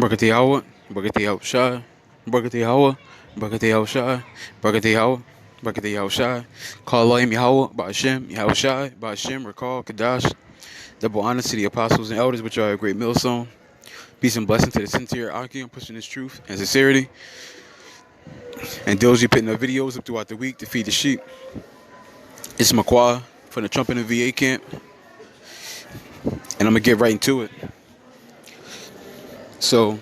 Brakati Hawa, Brakati Hawa Shai, Brakati Hawa, Brakati Hawa Shai, Brakati Hawa, Brakati Hawa Shai, call Elohim Yahweh, Ba'ashem, Yahweh Shai, Ba'ashem, Rakal, Kadash, double honor to the apostles and elders, which are a great millstone. Peace and blessing to the sincere Aki on pushing this truth and sincerity. And those you putting the videos up throughout the week to feed the sheep. It's Makwa from the Trump and the VA camp. And I'm going to get right into it. So,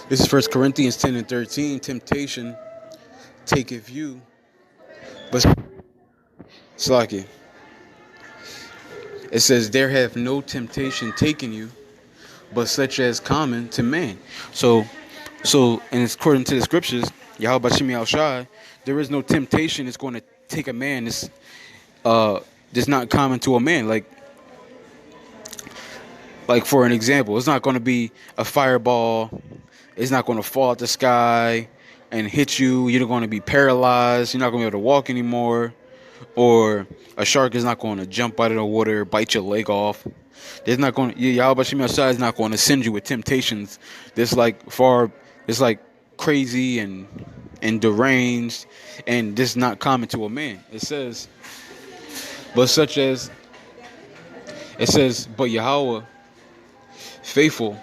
this is 1 Corinthians 10 and 13. Temptation taketh you, but Slaki. It says, there have no temptation taken you, but such as common to man. So, and according to the scriptures, Yahweh Bashim Yahweh Shai, there is no temptation that's going to take a man that's not common to a man. Like for an example, it's not going to be a fireball. It's not going to fall out the sky and hit you. You're going to be paralyzed. You're not going to be able to walk anymore. Or a shark is not going to jump out of the water, bite your leg off. There's not going to, Yahweh Bashim Yahweh Shai is not going to send you with temptations that's it's like crazy and deranged and just not common to a man. It says, but Yahweh faithful,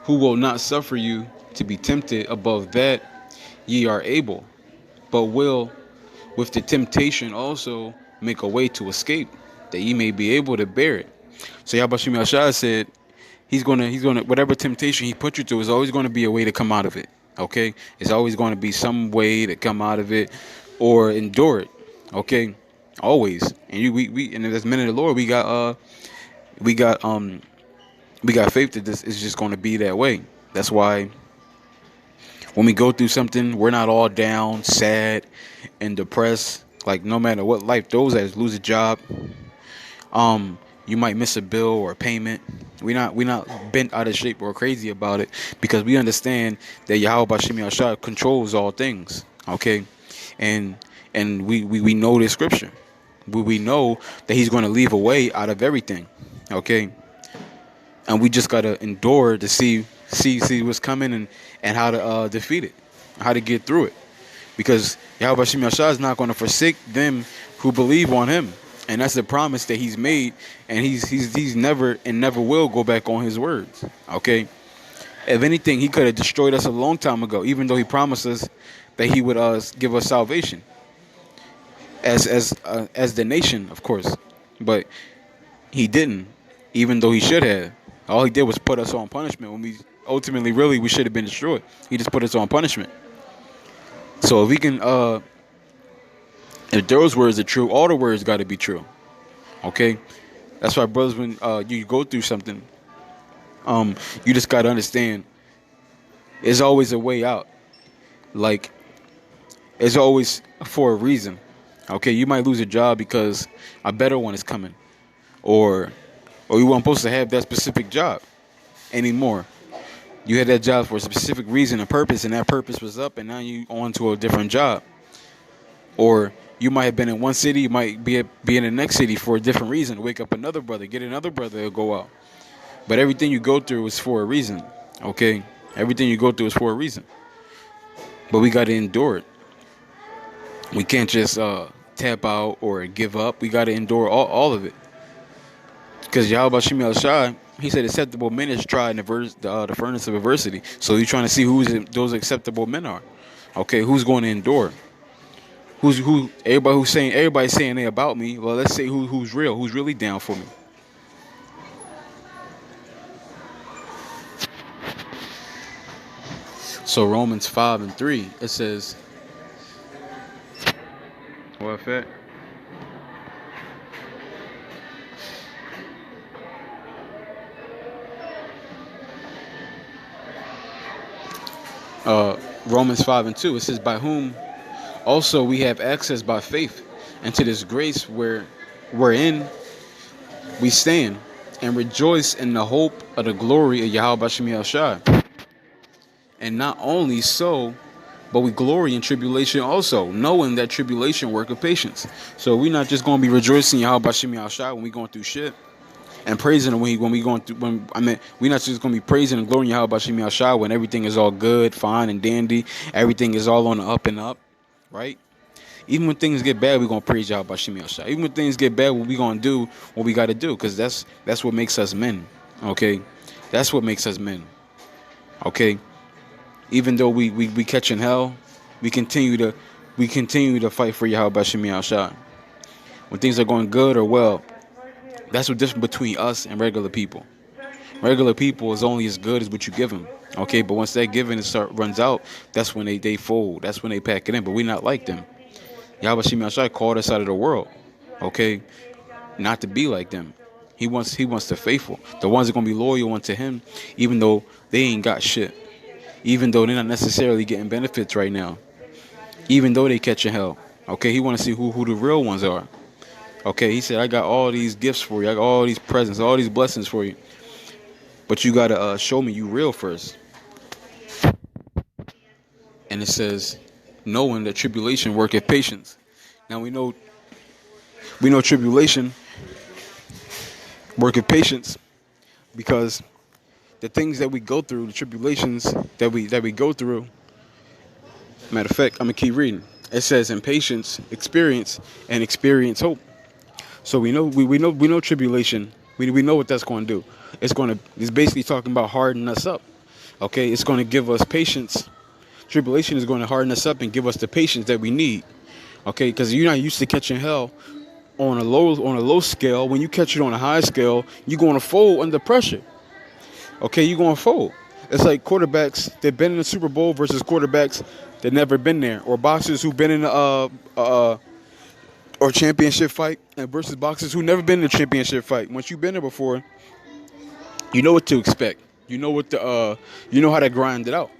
who will not suffer you to be tempted above that ye are able, but will with the temptation also make a way to escape, that ye may be able to bear it. So Yahweh Bashim Yahshua said he's gonna whatever temptation he put you through is always gonna be a way to come out of it. Okay? It's always gonna be some way to come out of it or endure it. Okay? Always. And we and as men of the Lord we got faith that this is just gonna be that way. That's why when we go through something, we're not all down, sad, and depressed. Like no matter what life throws at us, lose a job, you might miss a bill or a payment. We're not bent out of shape or crazy about it because we understand that Yahweh Bashim Yahshua controls all things. Okay, and we know this scripture. We know that He's going to leave a way out of everything. Okay, and we just gotta endure to see what's coming and how to defeat it, how to get through it, because Yahweh Bashim Yahshua is not going to forsake them who believe on Him. And that's the promise that He's made, and he's never and never will go back on His words. Okay, if anything, He could have destroyed us a long time ago, even though He promised us that He would give us salvation as the nation, of course. But He didn't, even though He should have. All He did was put us on punishment when we ultimately, really, we should have been destroyed. He just put us on punishment. So if we can if those words are true, all the words got to be true. Okay? That's why, brothers, when you go through something, you just got to understand there's always a way out. Like, it's always for a reason. Okay? You might lose a job because a better one is coming. Or you weren't supposed to have that specific job anymore. You had that job for a specific reason and purpose, and that purpose was up, and now you on to a different job. Or you might have been in one city, you might be in the next city for a different reason. Wake up another brother, get another brother to go out. But everything you go through is for a reason, okay? Everything you go through is for a reason. But we got to endure it. We can't just tap out or give up. We got to endure all of it. Because Yahweh Bashim Yahshua, He said acceptable men is tried in the furnace of adversity. So He's trying to see who those acceptable men are. Okay, who's going to endure? Everybody's saying they about me. Well, let's say who's real, who's really down for me. So Romans 5 and 3, it says, what that? Romans 5 and 2, it says, by whom also we have access by faith into this grace wherein we stand and rejoice in the hope of the glory of Yahweh Bashim Yahshua. And not only so, but we glory in tribulation also, knowing that tribulation worketh patience. So we're not just going to be rejoicing in Yahweh Bashim Yahshua when we're going through shit. and praising him when we going through. When I mean, we're not just gonna be praising and glorying Yahweh Bashim Yahshua when everything is all good, fine, and dandy. Everything is all on the up and up, right? Even when things get bad, we're gonna praise Yahweh Bashim Yahshua. Even when things get bad, what we gonna do what we gotta do, because that's what makes us men. Okay, that's what makes us men. Okay, even though we catch in hell, we continue to fight for Yahweh Bashim Yahshua. When things are going good or well, that's what difference between us and regular people. Regular people is only as good as what you give them. Okay, but once that giving runs out, that's when they fold. That's when they pack it in. But we're not like them. Yahweh Shemi Ashai called us out of the world. Okay, not to be like them. He wants the faithful, the ones that are gonna be loyal unto him, even though they ain't got shit, even though they're not necessarily getting benefits right now, even though they catching hell. Okay, he want to see who the real ones are. Okay, he said, I got all these gifts for you. I got all these presents, all these blessings for you. But you got to show me you real first. And it says, knowing that tribulation worketh patience. Now we know tribulation worketh patience because the things that we go through, the tribulations that we go through. Matter of fact, I'm gonna keep reading. It says, in patience, experience, and experience hope. So we know tribulation. We know what that's going to do. It's basically talking about hardening us up. Okay, it's going to give us patience. Tribulation is going to harden us up and give us the patience that we need. Okay, because you're not used to catching hell on a low scale. When you catch it on a high scale, you're going to fold under pressure. Okay, you're going to fold. It's like quarterbacks that been in the Super Bowl versus quarterbacks that never been there, or boxers who've been in or championship fight and versus boxers who never been in a championship fight. Once you've been there before, you know what to expect. You know you know how to grind it out.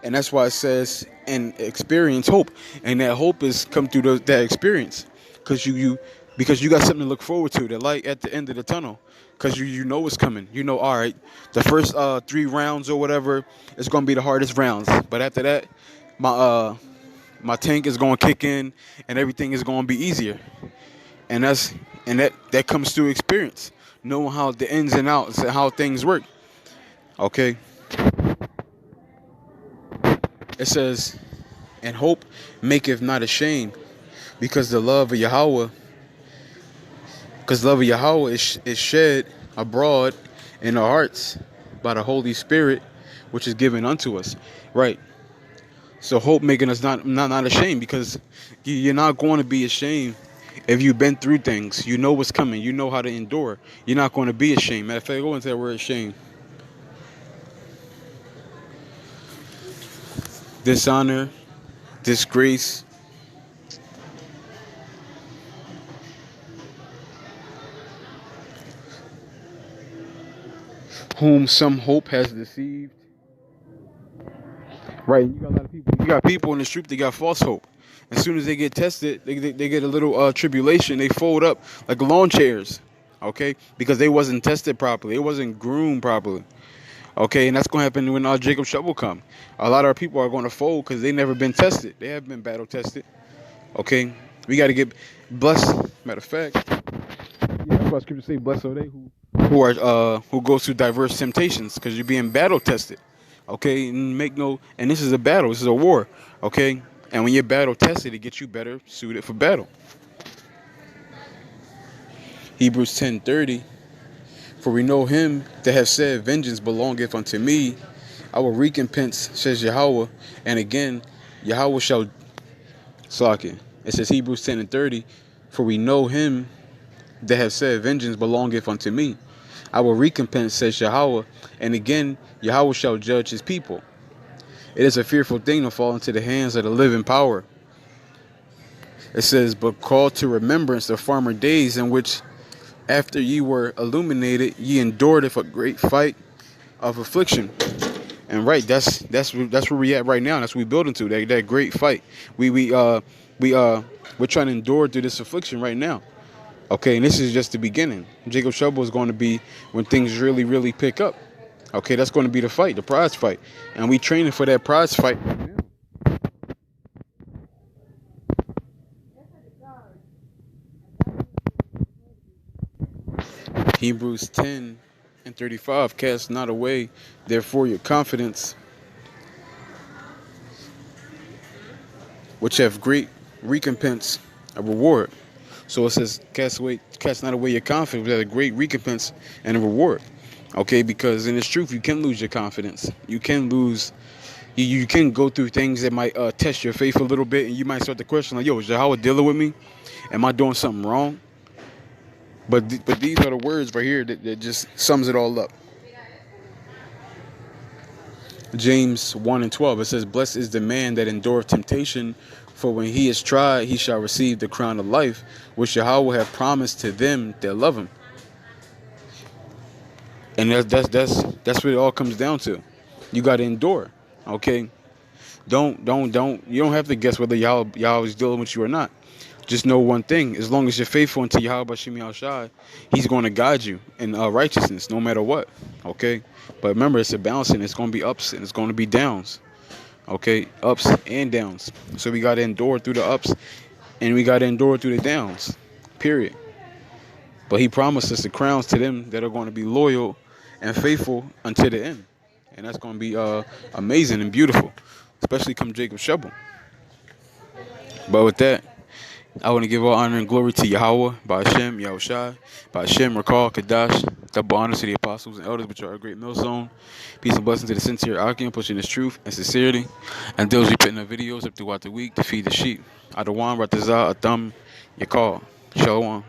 And that's why it says, and experience hope. And that hope is come through that experience. Because you got something to look forward to, the light at the end of the tunnel. Because you know what's coming. You know, all right, the first 3 rounds or whatever is going to be the hardest rounds. But after that, my tank is going to kick in and everything is going to be easier. And that comes through experience, knowing how the ins and outs and how things work. Okay. It says, and hope maketh not ashamed, because love of Yahweh is shed abroad in our hearts by the Holy Spirit, which is given unto us. Right. So hope making us not ashamed, because you're not going to be ashamed if you've been through things. You know what's coming. You know how to endure. You're not going to be ashamed. Matter of fact, go into that word shame. Dishonor, disgrace, whom some hope has deceived. Right, you got a lot of people. You got people in the street that got false hope. As soon as they get tested, they get a little tribulation. They fold up like lawn chairs, okay? Because they wasn't tested properly. It wasn't groomed properly. Okay, and that's going to happen when Jacob's trouble come. A lot of our people are going to fold because they never been tested. They haven't been battle tested. Okay, we got to get blessed. Matter of fact, yeah, that's why Scripture say, "Blessed are they who goes through diverse temptations," because you're being battle tested. Okay, and this is a battle. This is a war. Okay, and when you're battle tested, it gets you better suited for battle. Hebrews 10:30. For we know him that have said, vengeance belongeth unto me. I will recompense, says Yahweh. And again, Yahweh shall slack it. It says Hebrews 10:30. For we know him that have said, vengeance belongeth unto me. I will recompense, says Yahweh. And again, Yahweh shall judge his people. It is a fearful thing to fall into the hands of the living power. It says, but call to remembrance the former days in which after ye were illuminated, ye endured a great fight of affliction. And right, that's where we at right now. That's what we building to, that great fight. We're trying to endure through this affliction right now. Okay, and this is just the beginning. Jacob's trouble is going to be when things really, really pick up. Okay, that's going to be the fight, the prize fight, and we training for that prize fight right now. Hebrews 10:35, cast not away, therefore, your confidence, which have great recompense, a reward. So it says, cast not away your confidence, which has a great recompense and a reward. Okay, because in its truth, you can lose your confidence. You can lose. You can go through things that might test your faith a little bit, and you might start to question, like, "Yo, is Yahweh dealing with me? Am I doing something wrong?" But these are the words right here that just sums it all up. James 1:12. It says, "Blessed is the man that endureth temptation, for when he is tried, he shall receive the crown of life, which Yahweh have promised to them that love him." And that's what it all comes down to. You got to endure. Okay. Don't. You don't have to guess whether Yahweh is dealing with you or not. Just know one thing: as long as you're faithful unto Yahweh Bashim Yahushai, He's going to guide you in righteousness, no matter what. Okay. But remember, it's a balancing. It's going to be ups and it's going to be downs. Okay, ups and downs. So we got to endure through the ups, and we got to endure through the downs. Period. But He promised us the crowns to them that are going to be loyal and faithful until the end, and that's going to be amazing and beautiful, especially come Jacob Shebel. But with that, I want to give all honor and glory to Yahweh, by Hashem, Yahushai, by Hashem, Rakal, Kadash, double honor to the apostles and elders, which are a great millstone. Peace and blessings to the sincere Akim, pushing this truth and sincerity, and those who putting their videos up throughout the week to feed the sheep. Adawan, Ratazah, Atham, Yakal. Shalom.